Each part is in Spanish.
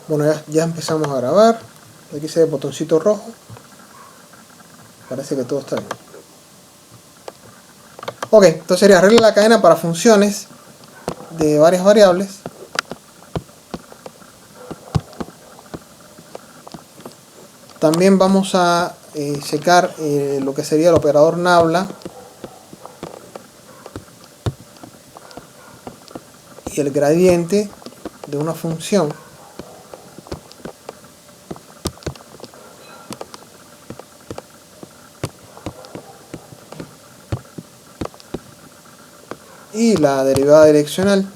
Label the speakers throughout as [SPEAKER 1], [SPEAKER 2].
[SPEAKER 1] Bueno, ya empezamos a grabar. Aquí se ve el botoncito rojo. Parece que todo está bien. Ok, entonces sería regla de la cadena para funciones de varias variables. También vamos a checar lo que sería el operador nabla y el gradiente de una función. Y la derivada direccional.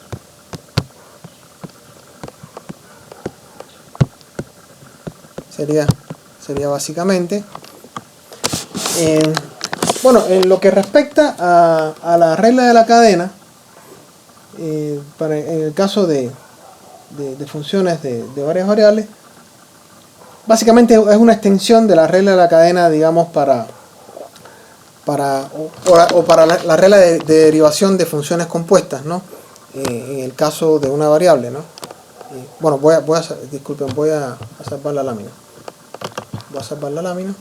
[SPEAKER 1] Sería básicamente. Bueno, en lo que respecta a la regla de la cadena, en el caso de funciones de varias variables, básicamente es una extensión de la regla de la cadena, digamos, para la regla de derivación de funciones compuestas, ¿no? En el caso de una variable, ¿no? Bueno, disculpen, voy a salvar la lámina. Voy a salvar la lámina.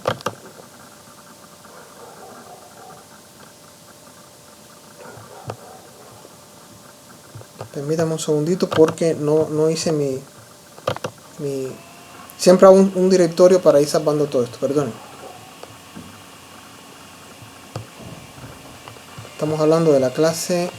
[SPEAKER 1] Permítame un segundito porque no hice mi siempre hago un directorio para ir salvando todo esto, perdón. Estamos hablando de la clase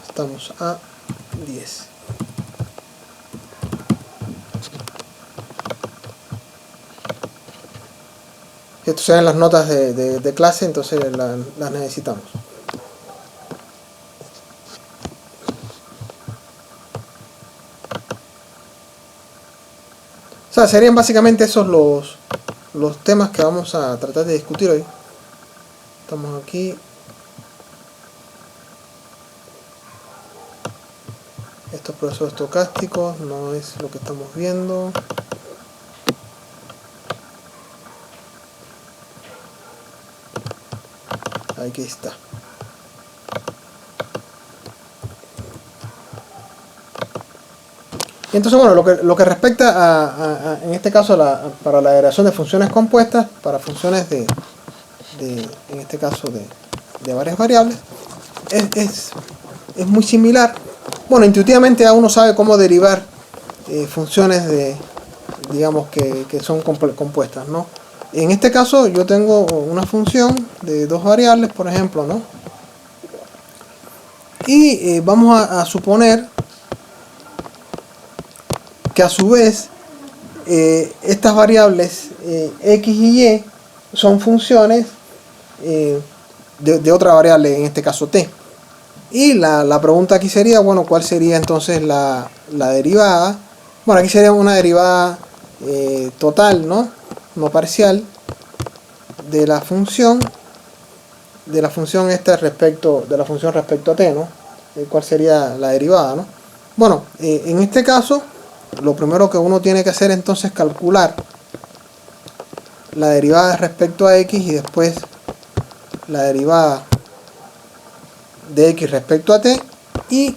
[SPEAKER 1] estamos a 10. Estas son las notas de clase, entonces las necesitamos. O sea, serían básicamente esos los temas que vamos a tratar de discutir hoy. Estamos aquí. Estos procesos estocásticos no es lo que estamos viendo. Aquí está. Entonces, bueno, lo que respecta en este caso para la derivación de funciones compuestas, para funciones en este caso de varias variables, es muy similar. Bueno, intuitivamente ya uno sabe cómo derivar funciones digamos que son compuestas, ¿no? En este caso yo tengo una función de dos variables, por ejemplo, ¿no? Y vamos a suponer que a su vez estas variables x y y son funciones de otra variable, en este caso t. Y la pregunta aquí sería, bueno, ¿cuál sería entonces la derivada? Bueno, aquí sería una derivada total, ¿no? No parcial, de la función esta respecto a t, ¿no? ¿Cuál sería la derivada, ¿no? Bueno, en este caso, lo primero que uno tiene que hacer entonces es calcular la derivada respecto a x y después la derivada de x respecto a t y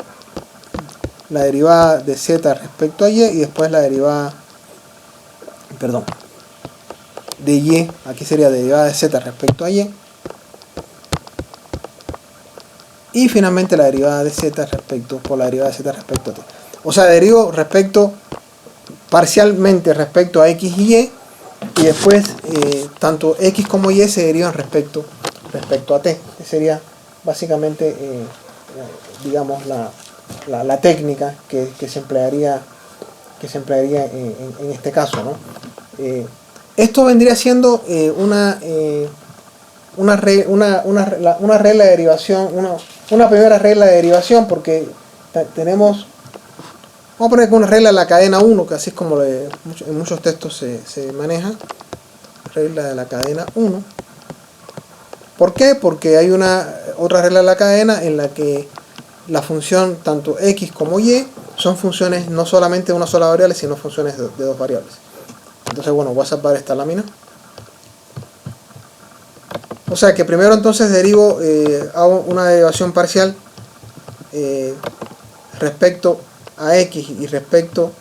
[SPEAKER 1] la derivada de z respecto a y después la derivada, perdón, de y, aquí sería derivada de z respecto a y finalmente la derivada de z por la derivada de z respecto a t. O sea, derivo parcialmente respecto a x y después tanto x como y se derivan respecto a t. Esa sería básicamente digamos la técnica que se emplearía en este caso, ¿no? Esto vendría siendo una regla de derivación, una primera regla de derivación, porque tenemos, vamos a poner una regla de la cadena 1, que así es como en muchos textos se maneja, regla de la cadena 1. ¿Por qué? Porque hay otra regla de la cadena en la que la función tanto x como y son funciones no solamente de una sola variable, sino funciones de dos variables. Entonces, bueno, voy a salvar esta lámina. O sea que primero entonces derivo, hago una derivación parcial respecto a x y respecto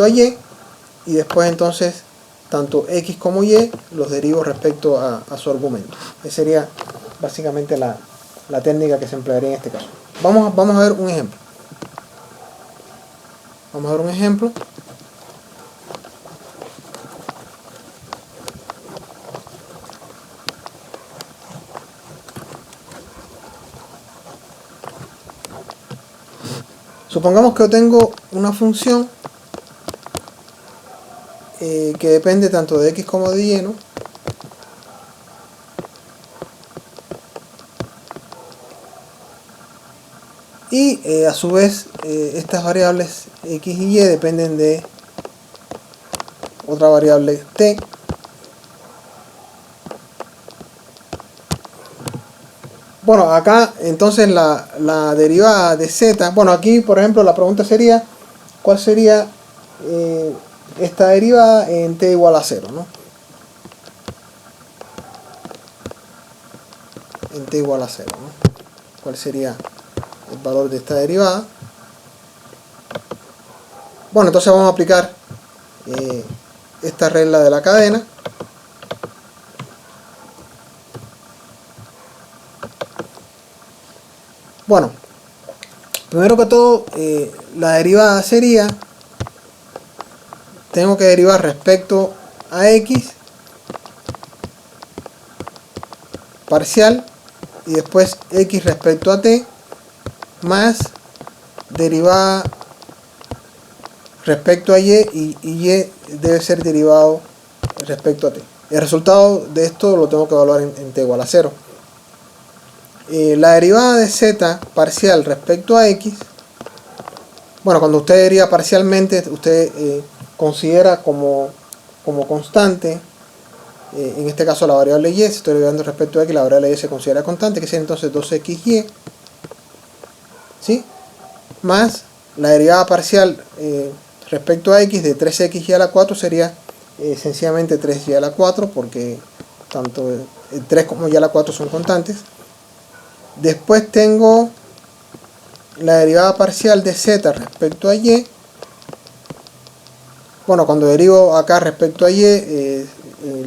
[SPEAKER 1] a y, y después entonces tanto x como y los derivo respecto a su argumento. Esa sería básicamente la técnica que se emplearía en este caso. Vamos a ver un ejemplo. Vamos a ver un ejemplo. Supongamos que yo tengo una función que depende tanto de x como de y, ¿no? Y a su vez estas variables x y y dependen de otra variable t. Bueno, acá entonces la derivada de z, bueno, aquí por ejemplo la pregunta sería, ¿cuál sería esta derivada en t igual a 0, ¿no? En t igual a 0, ¿no? ¿Cuál sería el valor de esta derivada? Bueno, entonces vamos a aplicar esta regla de la cadena. Bueno, primero que todo, la derivada sería, tengo que derivar respecto a x parcial y después x respecto a t más derivada respecto a y debe ser derivado respecto a t. El resultado de esto lo tengo que evaluar en t igual a 0. La derivada de z parcial respecto a x, bueno, cuando usted deriva parcialmente, usted considera como constante, en este caso la variable y, si estoy derivando respecto a x, la variable y se considera constante, que sería entonces 2xy, ¿sí? Más la derivada parcial respecto a x de 3xy a la 4 sería sencillamente 3y a la 4, porque tanto el 3 como y a la 4 son constantes. Después tengo la derivada parcial de z respecto a y. Bueno, cuando derivo acá respecto a y,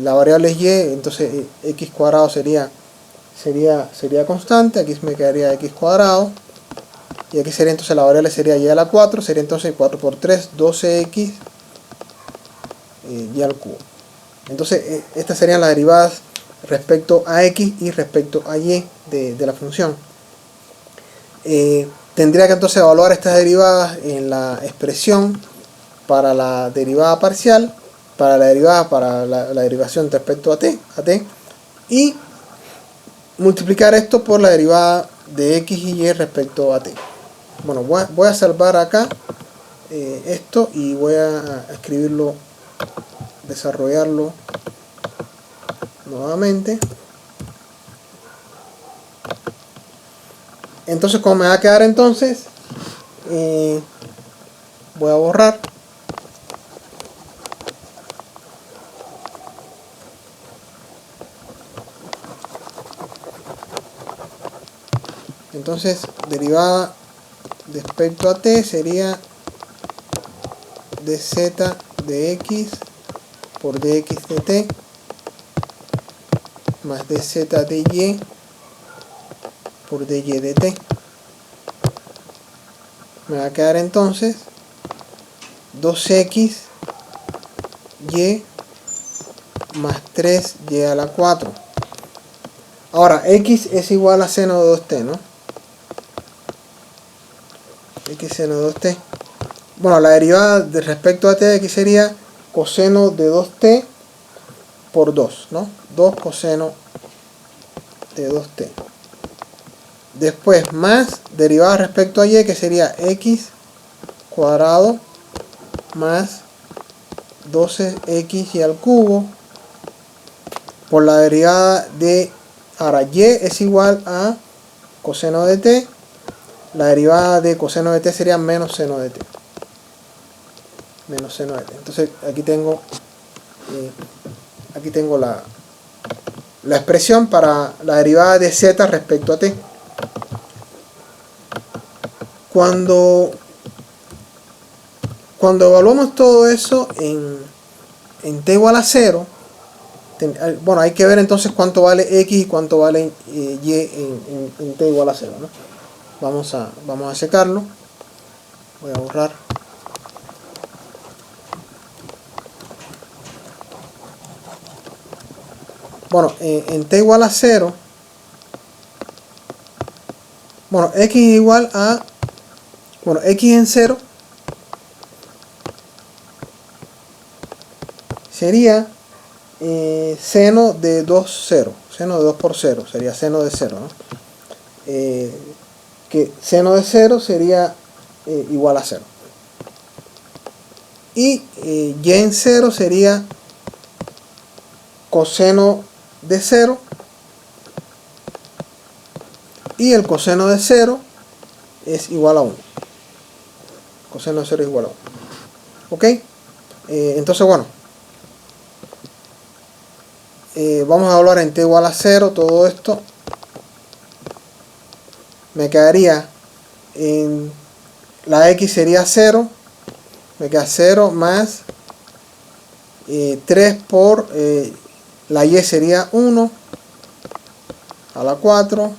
[SPEAKER 1] la variable es y, entonces x cuadrado sería constante, aquí me quedaría x cuadrado, y aquí sería entonces la variable sería y a la 4, sería entonces 4 por 3, 12x y al cubo. Entonces estas serían las derivadas respecto a x y respecto a y de la función. Tendría que entonces evaluar estas derivadas en la expresión para la derivada parcial, para la derivada para la derivación respecto a t, y multiplicar esto por la derivada de x y y respecto a t. Bueno, voy a salvar acá esto y voy a escribirlo, desarrollarlo nuevamente. Entonces, como me va a quedar entonces, voy a borrar. Entonces, derivada respecto a t sería dz de x por dx de t más dz de y por dy de t. Me va a quedar entonces 2x y más 3y a la 4. Ahora, x es igual a seno de 2t, ¿no? X seno de 2t. Bueno, la derivada de respecto a t de aquí sería coseno de 2t por 2, ¿no? 2 coseno de 2t. Después más derivada respecto a y, que sería x cuadrado más 12x y al cubo por la derivada de, ahora y es igual a coseno de t la derivada de coseno de t sería menos seno de t. Menos seno de t. Entonces aquí tengo la expresión para la derivada de z respecto a t. Cuando evaluamos todo eso en t igual a 0, bueno, hay que ver entonces cuánto vale x y cuánto vale y en t igual a 0, ¿no? Vamos a checarlo. Voy a borrar. Bueno, en t igual a 0, bueno, x es igual a, bueno, x en 0 sería seno de 2, 0. Seno de 2 por 0 sería seno de 0, ¿no? Que seno de 0 sería igual a 0. Y y en 0 sería coseno de 0. Y el coseno de 0 es igual a 1. Coseno de 0 es igual a 1. ¿Ok? Entonces, bueno. Vamos a hablar en t igual a 0 todo esto. Me quedaría en la x sería 0. Me queda 0 más 3 por la y sería 1 a la 4.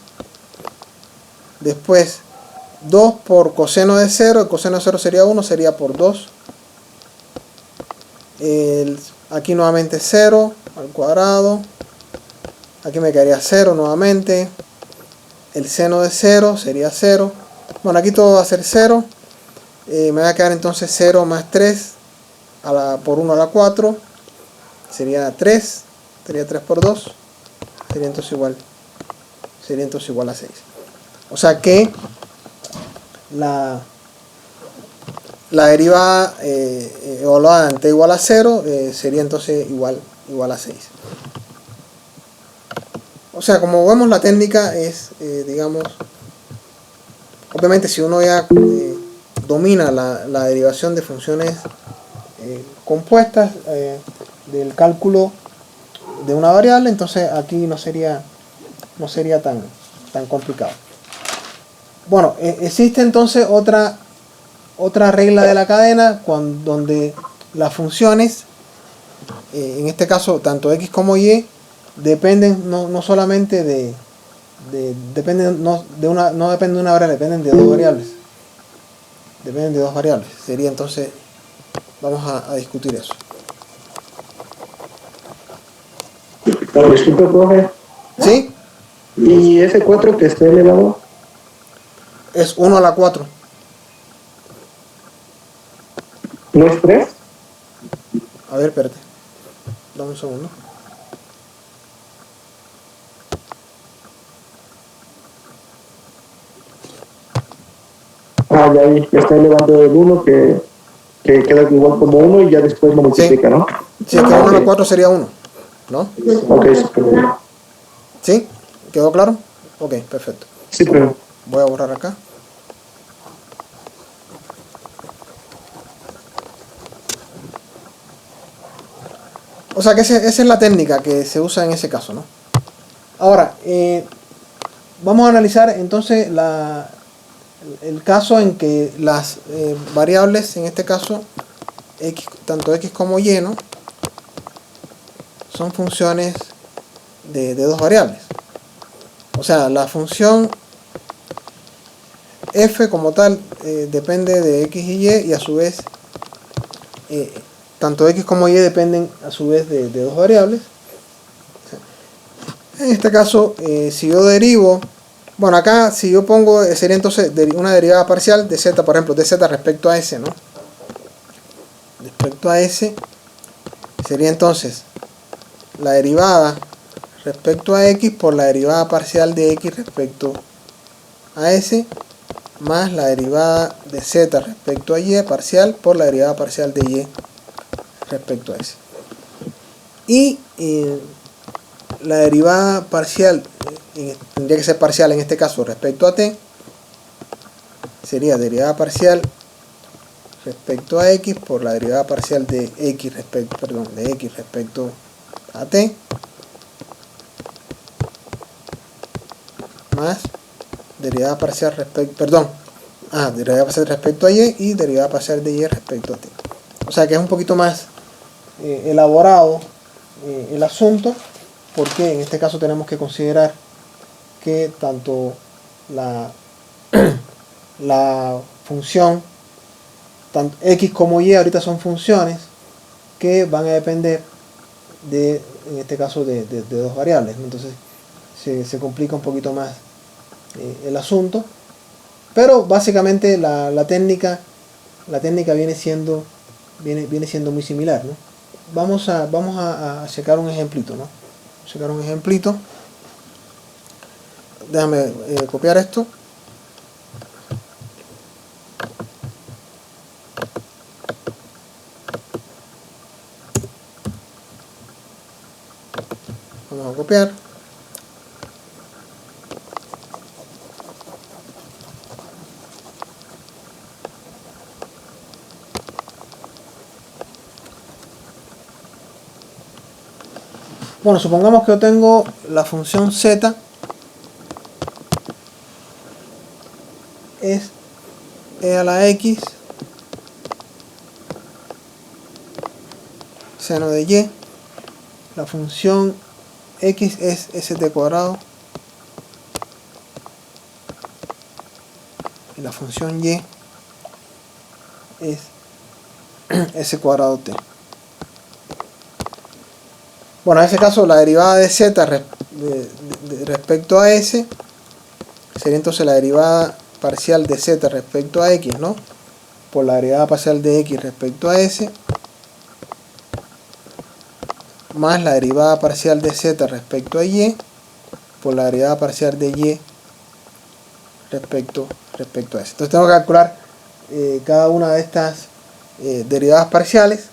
[SPEAKER 1] Después 2 por coseno de 0. El coseno de 0 sería 1, sería por 2. Aquí nuevamente 0 al cuadrado. Aquí me quedaría 0 nuevamente. El seno de 0 sería 0. Bueno, aquí todo va a ser 0. Me va a quedar entonces 0 más 3 por 1 a la 4. Sería 3. Sería 3 por 2. Sería entonces igual a 6. O sea que la derivada evaluada en t igual a 0 sería entonces igual a 6. O sea, como vemos, la técnica es, digamos, obviamente si uno ya domina la derivación de funciones compuestas del cálculo de una variable, entonces aquí no sería tan complicado. Bueno, existe entonces otra regla de la cadena donde las funciones, en este caso tanto x como y, dependen no solamente no dependen de una variable, dependen de dos variables. Dependen de dos variables. Sería entonces, vamos a discutir eso.
[SPEAKER 2] Disculpe, profe.
[SPEAKER 1] ¿Sí?
[SPEAKER 2] ¿Y ese 4 que está elevado?
[SPEAKER 1] Es 1 a la 4.
[SPEAKER 2] ¿No es 3?
[SPEAKER 1] A ver, espérate. Dame un segundo.
[SPEAKER 2] Ah, ya ahí está elevando el 1 que queda igual como 1 y ya después lo multiplica,
[SPEAKER 1] Sí.
[SPEAKER 2] ¿no?
[SPEAKER 1] Sí, es que 1 a la 4 sería 1, ¿no?
[SPEAKER 2] Ok, super bien.
[SPEAKER 1] ¿Sí? ¿Quedó claro? Ok, perfecto.
[SPEAKER 2] Sí, pero...
[SPEAKER 1] Voy a borrar acá. O sea que esa es la técnica que se usa en ese caso, ¿no? Ahora, vamos a analizar entonces el caso en que las variables, en este caso, tanto x como y, ¿no? Son funciones de dos variables. O sea, la función f como tal depende de x y a su vez tanto x como y dependen a su vez de dos variables. En este caso, si yo derivo, bueno, acá si yo pongo, sería entonces una derivada parcial de z, por ejemplo, de z respecto a s, ¿no? Respecto a s, sería entonces la derivada respecto a x por la derivada parcial de x respecto a s, más la derivada de z respecto a y parcial por la derivada parcial de y respecto a s. Y la derivada parcial tendría que ser parcial en este caso respecto a t, sería derivada parcial respecto a x por la derivada parcial de x respecto a t, más derivada parcial derivada parcial respecto a y derivada parcial de y respecto a t. O sea que es un poquito más elaborado el asunto, porque en este caso tenemos que considerar que tanto la función, tanto x como y ahorita son funciones que van a depender de, en este caso, de dos variables, ¿no? Entonces se complica un poquito más el asunto, pero básicamente la técnica viene siendo muy similar, ¿no? Vamos a checar un ejemplito, ¿no? Déjame copiar esto. Vamos a copiar. Bueno, supongamos que yo tengo la función z es e a la x seno de y, la función x es st cuadrado y la función y es s cuadrado t. Bueno, en este caso la derivada de z respecto a s sería entonces la derivada parcial de z respecto a x, ¿no? Por la derivada parcial de x respecto a s, más la derivada parcial de z respecto a y, por la derivada parcial de y respecto a s. Entonces tengo que calcular cada una de estas derivadas parciales,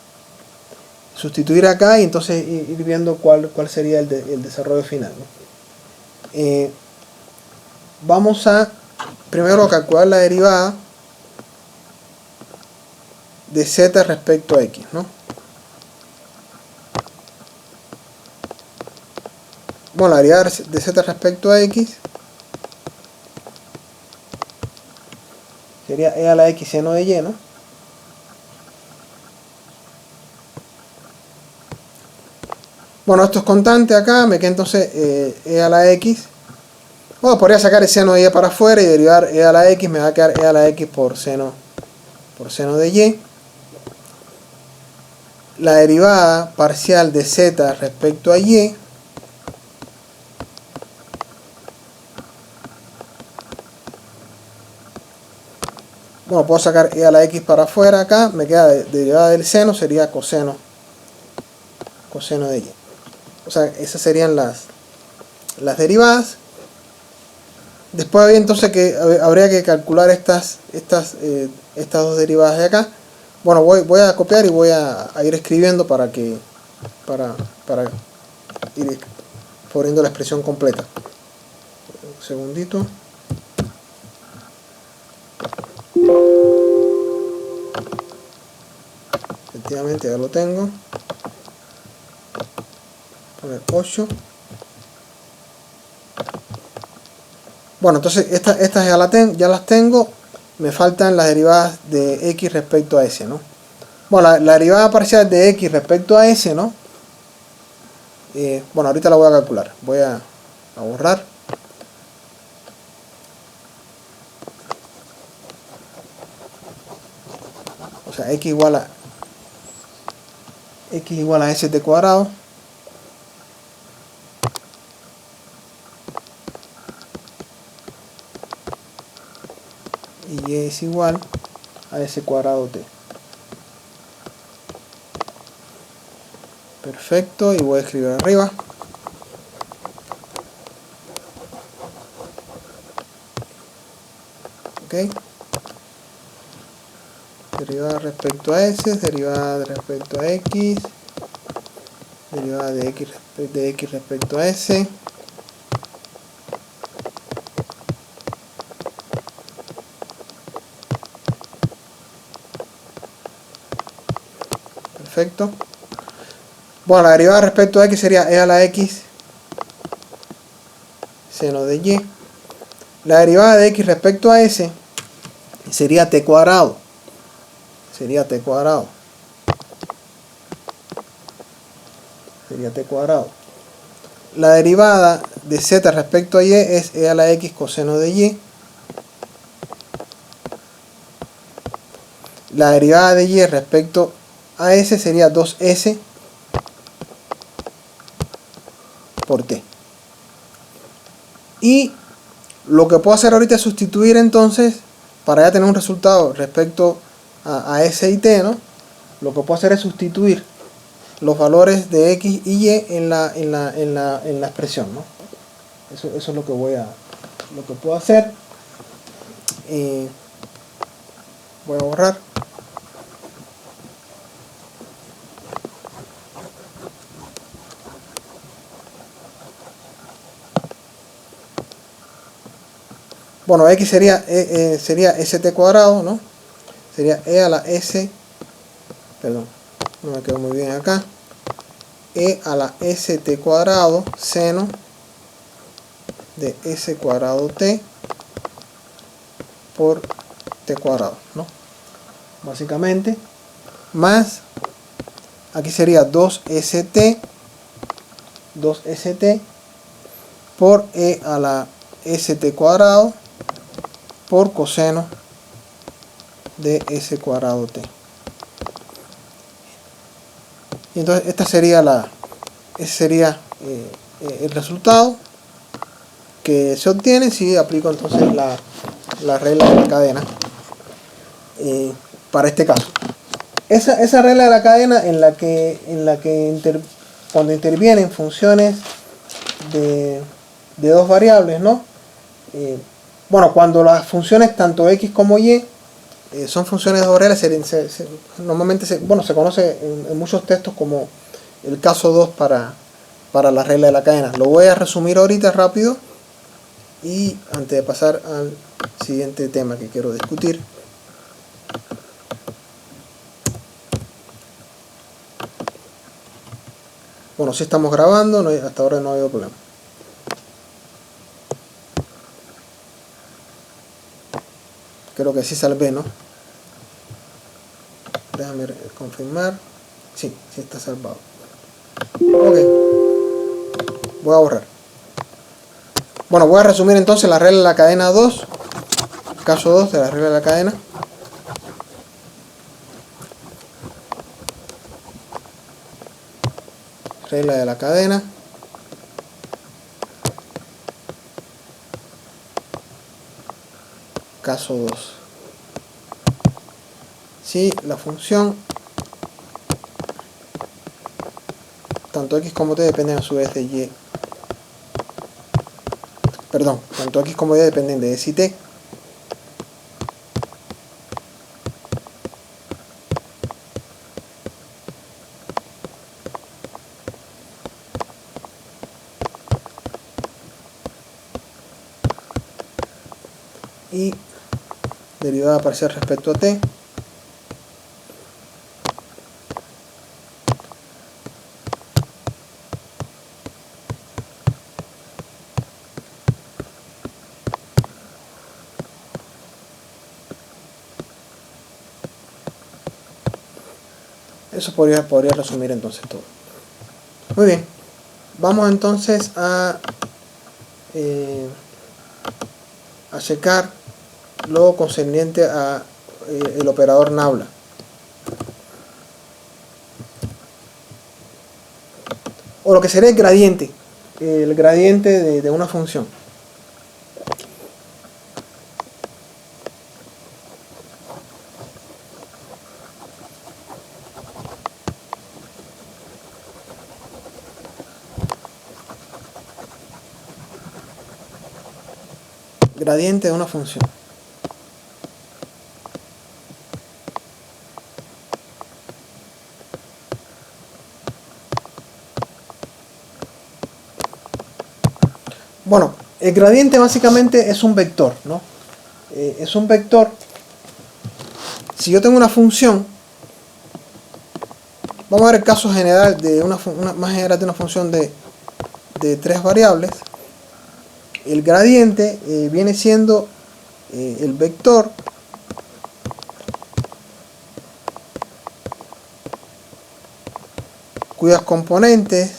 [SPEAKER 1] sustituir acá y entonces ir viendo cuál sería el desarrollo final, ¿no? Vamos a primero calcular la derivada de z respecto a x, ¿no? Bueno, la derivada de z respecto a x sería e a la x seno de y, ¿no? Bueno, esto es constante acá, me queda entonces e a la x. Bueno, podría sacar el seno de y para afuera y derivar e a la x, me va a quedar e a la x por seno de y. La derivada parcial de z respecto a y bueno, puedo sacar e a la x para afuera acá, me queda derivada del seno, sería coseno de y. O sea, esas serían las derivadas. Después había entonces que habría que calcular estas dos derivadas de acá. Bueno, voy a copiar y voy a ir escribiendo para ir poniendo la expresión completa. Un segundito. Efectivamente ya lo tengo. Poner 8. Bueno, entonces estas ya las tengo. Me faltan las derivadas de x respecto a s, ¿no? Bueno, la derivada parcial de x respecto a s, ¿no? Bueno, ahorita la voy a calcular. Voy a borrar. O sea, x igual a st cuadrado y y es igual a s cuadrado t. Perfecto, y voy a escribir arriba. Ok. Derivada respecto a s, derivada respecto a x, derivada de x respecto a s. perfecto. Bueno, la derivada respecto a x sería e a la x seno de y. La derivada de x respecto a s sería t cuadrado. Sería t cuadrado. Sería t cuadrado. La derivada de z respecto a y es e a la x coseno de y. La derivada de y respecto a s sería 2s por t. Y lo que puedo hacer ahorita es sustituir entonces, para ya tener un resultado respecto a s y t, ¿no? Lo que puedo hacer es sustituir los valores de x y y en la expresión, ¿no? Eso es lo que puedo hacer. Voy a borrar. Bueno, x sería st cuadrado, ¿no? Sería e a la s, perdón, no me quedó muy bien acá, e a la st cuadrado seno de s cuadrado t por t cuadrado, ¿no? Básicamente, más, aquí sería 2st por e a la st cuadrado por coseno de s cuadrado t. Y entonces esta sería ese sería el resultado que se obtiene si aplico entonces la regla de la cadena para este caso. Esa regla de la cadena en la que cuando intervienen funciones de dos variables, ¿no? Bueno, cuando las funciones tanto x como y son funciones de dos reglas, normalmente se conoce en muchos textos como el caso 2 para la regla de la cadena. Lo voy a resumir ahorita rápido y antes de pasar al siguiente tema que quiero discutir. Bueno, si estamos grabando, hasta ahora no ha habido problema. Creo que sí salvé, ¿no? Déjame confirmar. Sí está salvado. Ok. Voy a borrar. Bueno, voy a resumir entonces la regla de la cadena 2. Caso 2 de la regla de la cadena. Regla de la cadena. Caso 2. Si la función tanto x como t dependen a su vez de y. Perdón, tanto x como y dependen de s y t. Y derivada parcial respecto a t. Eso podría resumir entonces todo. Muy bien. Vamos entonces a checar lo concerniente a el operador nabla. O lo que sería el gradiente de una función. Gradiente de una función. Bueno, el gradiente básicamente es un vector, ¿no? Es un vector. Si yo tengo una función Vamos a ver el caso general de más general de una función de 3 variables. El gradiente viene siendo el vector cuyas componentes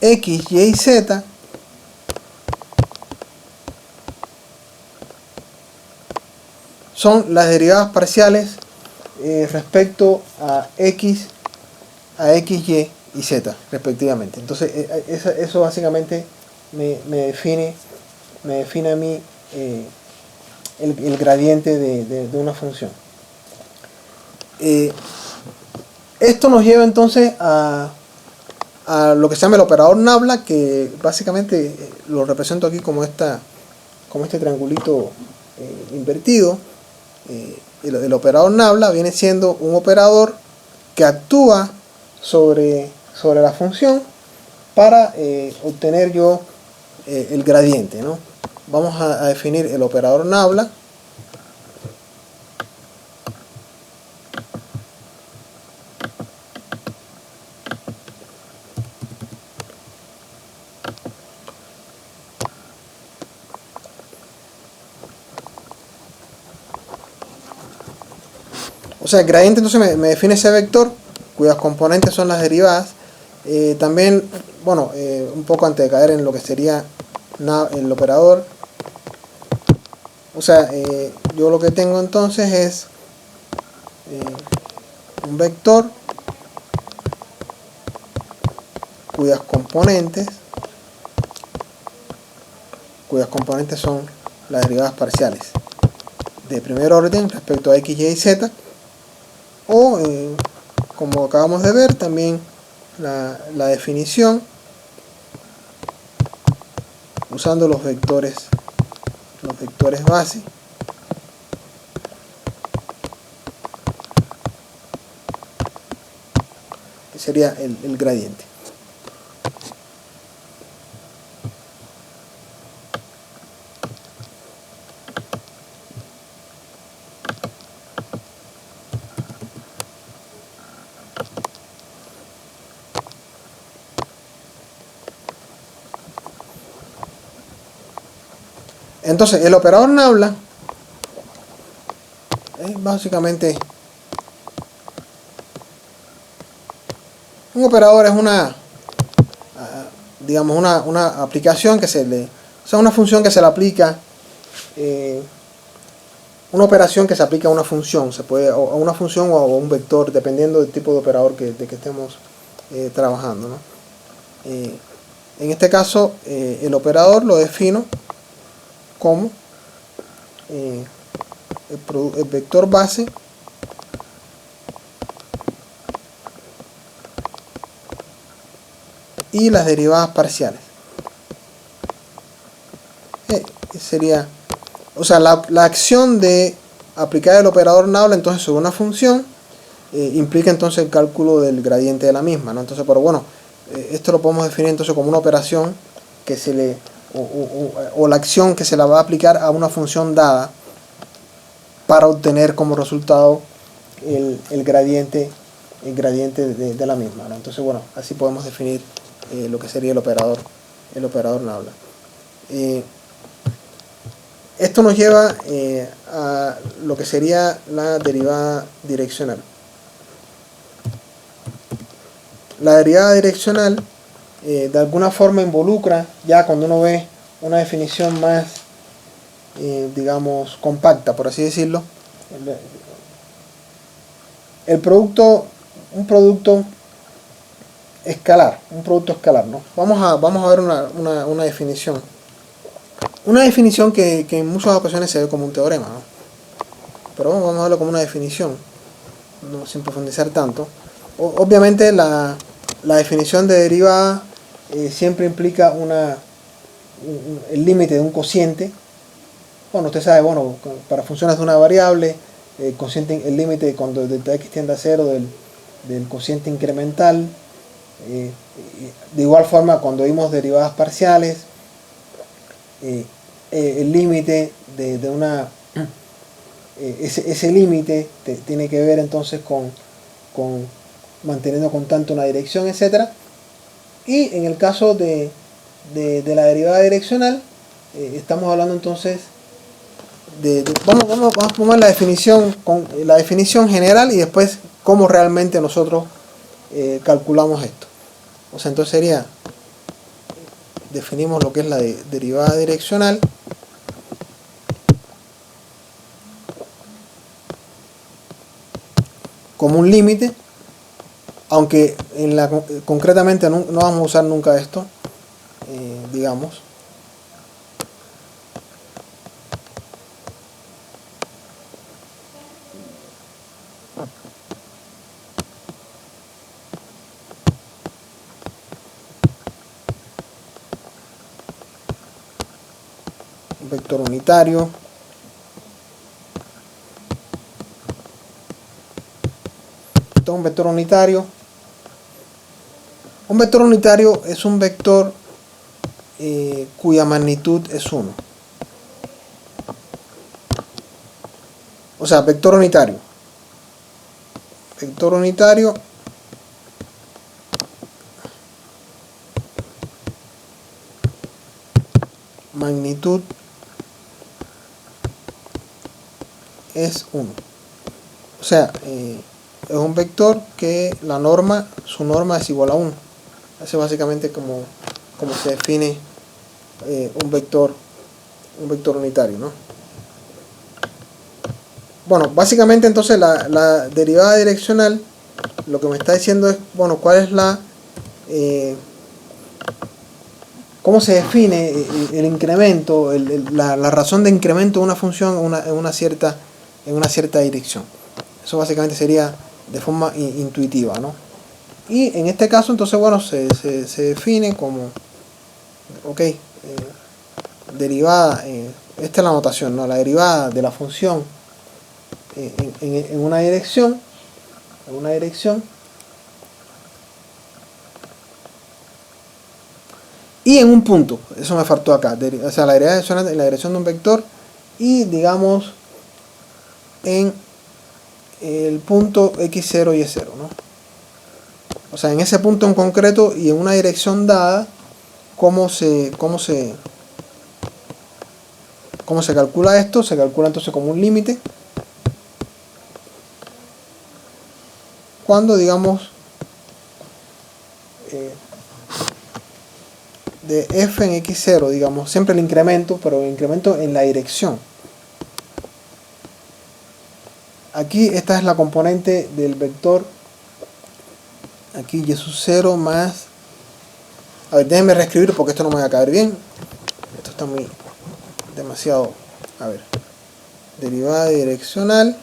[SPEAKER 1] x, y y z son las derivadas parciales respecto a x, y y z respectivamente. Entonces eso básicamente me define a mí el gradiente de una función. Esto nos lleva entonces a lo que se llama el operador nabla, que básicamente lo represento aquí como este triangulito invertido. El operador nabla viene siendo un operador que actúa sobre la función para obtener yo el gradiente, ¿no? Vamos a definir el operador nabla. O sea, el gradiente entonces me define ese vector cuyas componentes son las derivadas. También, bueno, un poco antes de caer en lo que sería el operador, o sea, yo lo que tengo entonces es un vector cuyas componentes son las derivadas parciales de primer orden respecto a x, y y z, o como acabamos de ver también la definición usando los vectores base, que sería el gradiente. Entonces, el operador nabla es básicamente un operador, es digamos una aplicación que o sea, una función que se le aplica, una operación que se aplica a una función, a una función o a un vector, dependiendo del tipo de operador que estemos trabajando, ¿no? En este caso, el operador lo defino como el vector base y las derivadas parciales. Sería, o sea, la acción de aplicar el operador nabla entonces sobre una función implica entonces el cálculo del gradiente de la misma, ¿no? Entonces, pero bueno, esto lo podemos definir entonces como una operación que se le o la acción que se la va a aplicar a una función dada para obtener como resultado el gradiente de la misma, ¿no? Entonces, bueno, así podemos definir lo que sería el operador nabla. Esto nos lleva a lo que sería la derivada direccional. La derivada direccional de alguna forma involucra, ya cuando uno ve una definición más, digamos, compacta, por así decirlo, un producto escalar, ¿no? Vamos a ver una definición. Una definición que en muchas ocasiones se ve como un teorema, ¿no? Pero vamos a verlo como una definición, no sin profundizar tanto. Obviamente la definición de derivada siempre implica el límite de un cociente. Bueno, usted sabe, bueno, para funciones de una variable, el límite cuando delta x tiende a 0 del cociente incremental. De igual forma, cuando vimos derivadas parciales, el límite de una ese límite tiene que ver entonces con manteniendo constante una dirección, etcétera. Y en el caso de la derivada direccional, estamos hablando entonces vamos a poner la definición general y después cómo realmente nosotros calculamos esto. O sea, entonces sería, definimos lo que es la derivada direccional. Como un límite, aunque concretamente no vamos a usar nunca esto, digamos. Un vector unitario. Esto es un vector unitario. Un vector unitario es un vector cuya magnitud es 1. O sea, vector unitario. Vector unitario magnitud es 1. O sea, es un vector que su norma es igual a 1. Eso es básicamente como se define un vector unitario, ¿no? Bueno, básicamente entonces la derivada direccional lo que me está diciendo es, bueno, cuál es cómo se define el incremento, la razón de incremento de una función en una cierta dirección. Eso básicamente sería de forma intuitiva, ¿no? Y en este caso entonces, bueno, se define como, ok, derivada, esta es la notación, ¿no? La derivada de la función en una dirección, y en un punto, eso me faltó acá, o sea, la derivada en la dirección de un vector y digamos en el punto x0 y y0, ¿no? O sea, en ese punto en concreto y en una dirección dada, ¿cómo se calcula esto? Se calcula entonces como un límite cuando, digamos, de f en x0, digamos, siempre el incremento, pero el incremento en la dirección. Aquí esta es la componente del vector, aquí y sub 0 más, a ver, déjenme reescribir porque esto no me va a caer bien, esto está demasiado, a ver, derivada direccional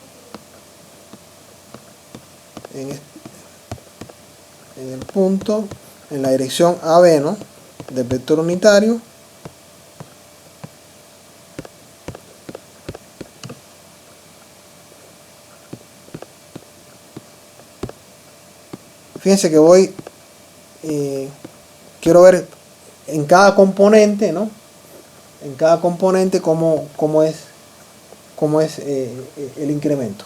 [SPEAKER 1] en el punto, en la dirección AB, ¿no?, del vector unitario, fíjense que quiero ver en cada componente, ¿no?, en cada componente cómo es el incremento,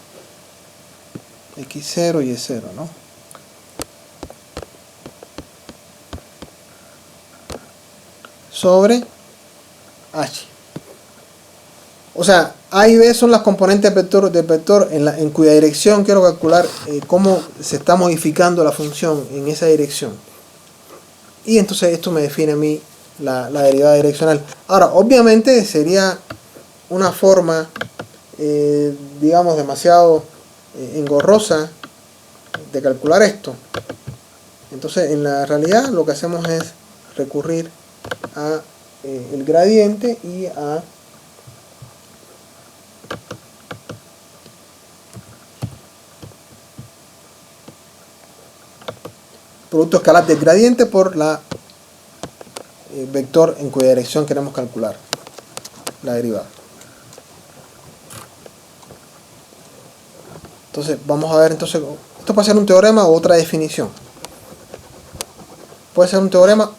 [SPEAKER 1] x0 y y0, ¿no? Sobre h. O sea, A y B son las componentes del vector en cuya dirección quiero calcular cómo se está modificando la función en esa dirección. Y entonces esto me define a mí la derivada direccional. Ahora, obviamente sería una forma, digamos, demasiado engorrosa de calcular esto. Entonces, en la realidad lo que hacemos es recurrir a el gradiente y a producto escalar del gradiente por la vector en cuya dirección queremos calcular la derivada. Entonces vamos a ver, entonces esto puede ser un teorema o otra definición. Puede ser un teorema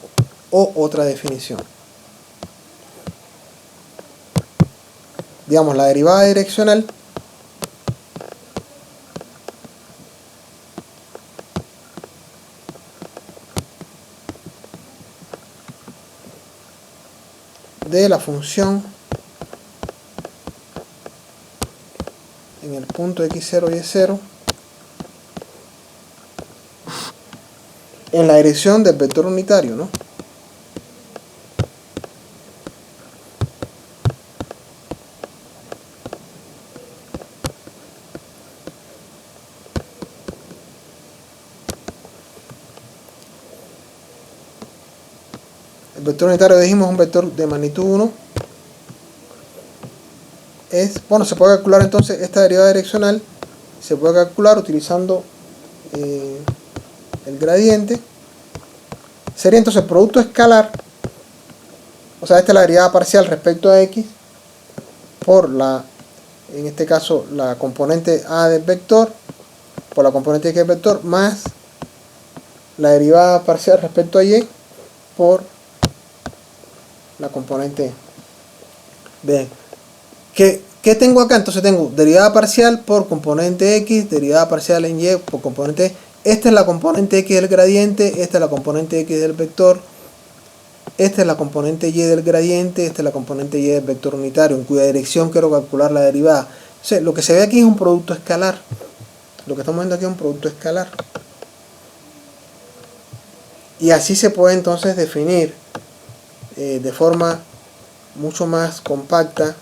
[SPEAKER 1] o otra definición. Digamos, la derivada direccional de la función en el punto x0, y0 en la dirección del vector unitario, ¿no? El vector unitario, dijimos, es un vector de magnitud 1. Bueno, se puede calcular entonces esta derivada direccional, se puede calcular utilizando el gradiente. Sería entonces el producto escalar, o sea, esta es la derivada parcial respecto a x, por en este caso, la componente a del vector, por la componente x del vector, más la derivada parcial respecto a y, por la componente b. ¿Qué tengo acá? Entonces tengo derivada parcial por componente x, derivada parcial en y por componente. Esta es la componente x del gradiente, esta es la componente x del vector, esta es la componente y del gradiente, esta es la componente y del vector unitario, en cuya dirección quiero calcular la derivada. O sea, lo que se ve aquí es un producto escalar. Lo que estamos viendo aquí es un producto escalar. Y así se puede entonces definir de forma mucho más compacta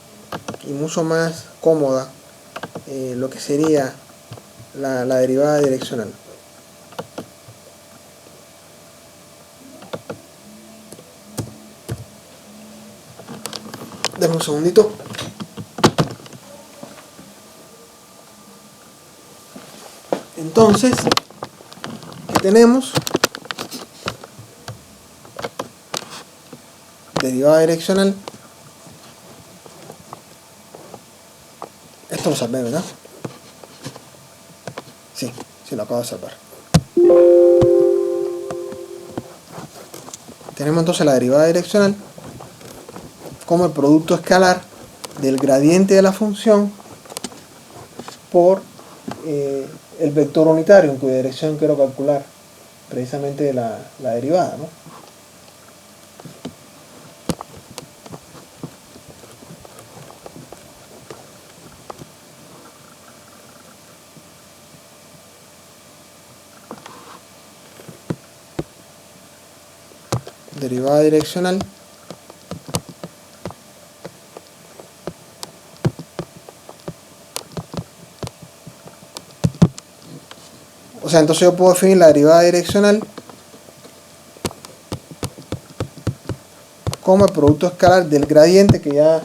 [SPEAKER 1] y mucho más cómoda lo que sería la derivada direccional. Dame un segundito. Entonces, ¿qué tenemos? Derivada direccional. Esto lo salvé, ¿verdad? Sí, lo acabo de salvar. Tenemos entonces la derivada direccional como el producto escalar del gradiente de la función por el vector unitario, en cuya dirección quiero calcular precisamente la derivada, ¿no? Derivada direccional o sea, entonces yo puedo definir la derivada direccional como el producto escalar del gradiente, que ya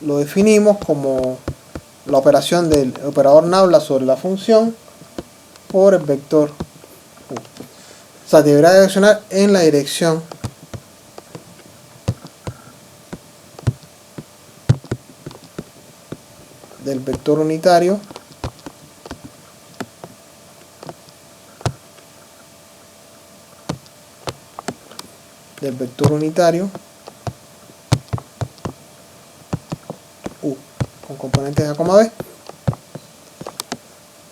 [SPEAKER 1] lo definimos como la operación del operador nabla sobre la función por el vector u. O sea, derivada direccional en la dirección del vector unitario u con componentes a, b.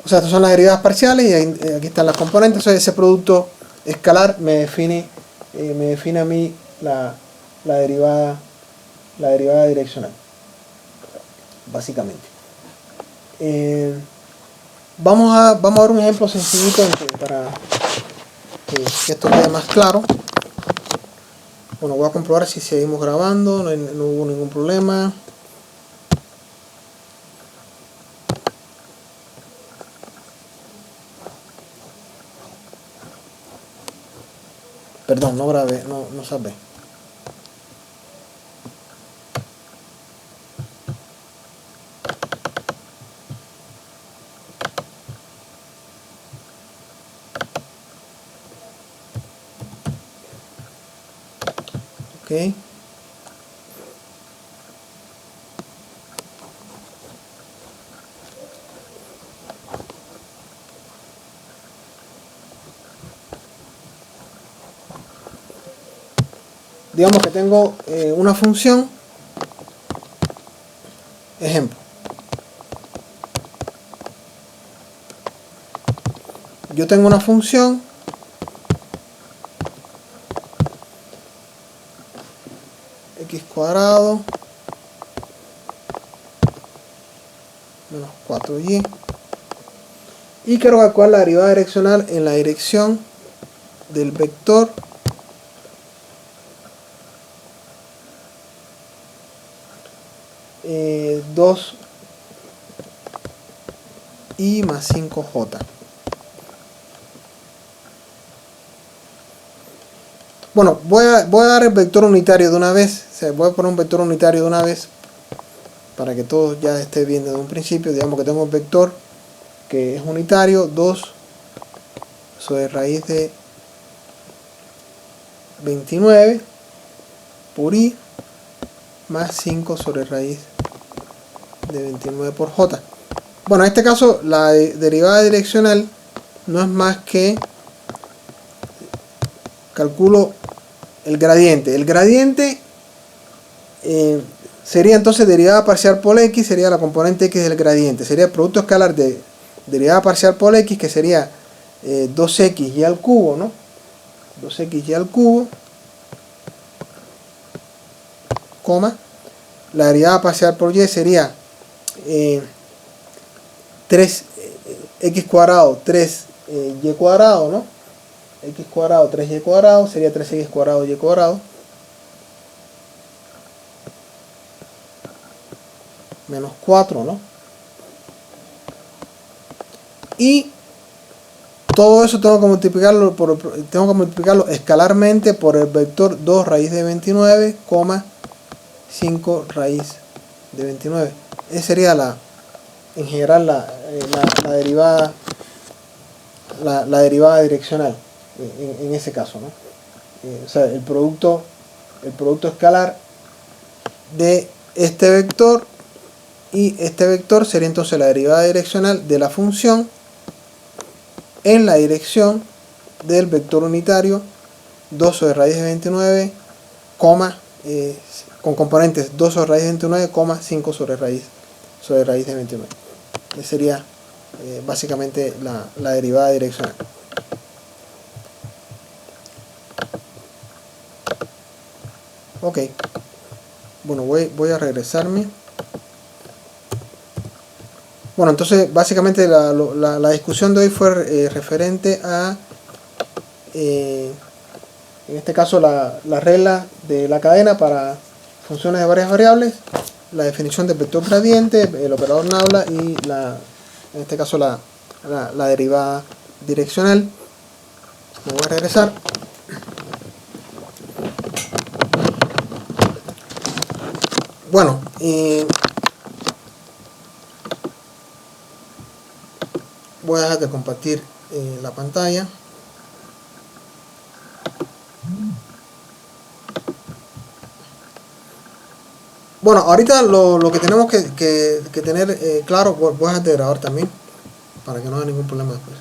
[SPEAKER 1] O sea, estas son las derivadas parciales y aquí están las componentes. Entonces ese producto escalar me define a mí la derivada direccional, básicamente. Vamos a ver un ejemplo sencillito para que esto quede más claro. Bueno, voy a comprobar si seguimos grabando, no hubo ningún problema. Perdón, no grabé, no salvé. Ok. Digamos que tengo una función, ejemplo. Yo tengo una función x cuadrado menos 4y. Y quiero calcular la derivada direccional en la dirección del vector eh, 2y más 5j. Bueno, voy a dar el vector unitario de una vez. O sea, voy a poner un vector unitario de una vez para que todo ya esté bien desde un principio. Digamos que tengo un vector que es unitario, 2 sobre raíz de 29 por y más 5 sobre raíz de 29 por j. Bueno, en este caso la derivada direccional no es más que calculo el gradiente. El gradiente sería entonces derivada parcial por x, sería la componente x del gradiente. Sería el producto escalar de derivada parcial por x, que sería 2x y al cubo, ¿no? 2x y al cubo, coma. La derivada parcial por y sería 3x cuadrado, 3y cuadrado, ¿no? X cuadrado, 3y cuadrado, sería 3x cuadrado y cuadrado. Menos 4, ¿no? Y todo eso tengo que multiplicarlo escalarmente por el vector 2 raíz de 29, 5 raíz de 29. Esa sería en general la derivada direccional en ese caso, ¿no? O sea, el producto escalar de este vector y este vector sería entonces la derivada direccional de la función en la dirección del vector unitario 2 sobre raíz de 29, con componentes 2 sobre raíz de 29, 5 sobre raíz de 29. Esa sería básicamente la derivada direccional. Ok, bueno, voy a regresarme. Bueno, entonces básicamente la discusión de hoy fue referente a, en este caso, la regla de la cadena para funciones de varias variables, la definición del vector gradiente, el operador nabla y en este caso la derivada direccional. Me voy a regresar. Bueno, voy a dejar de compartir la pantalla. Bueno, ahorita lo que tenemos que tener claro, voy a dejar de grabar también para que no haya ningún problema después.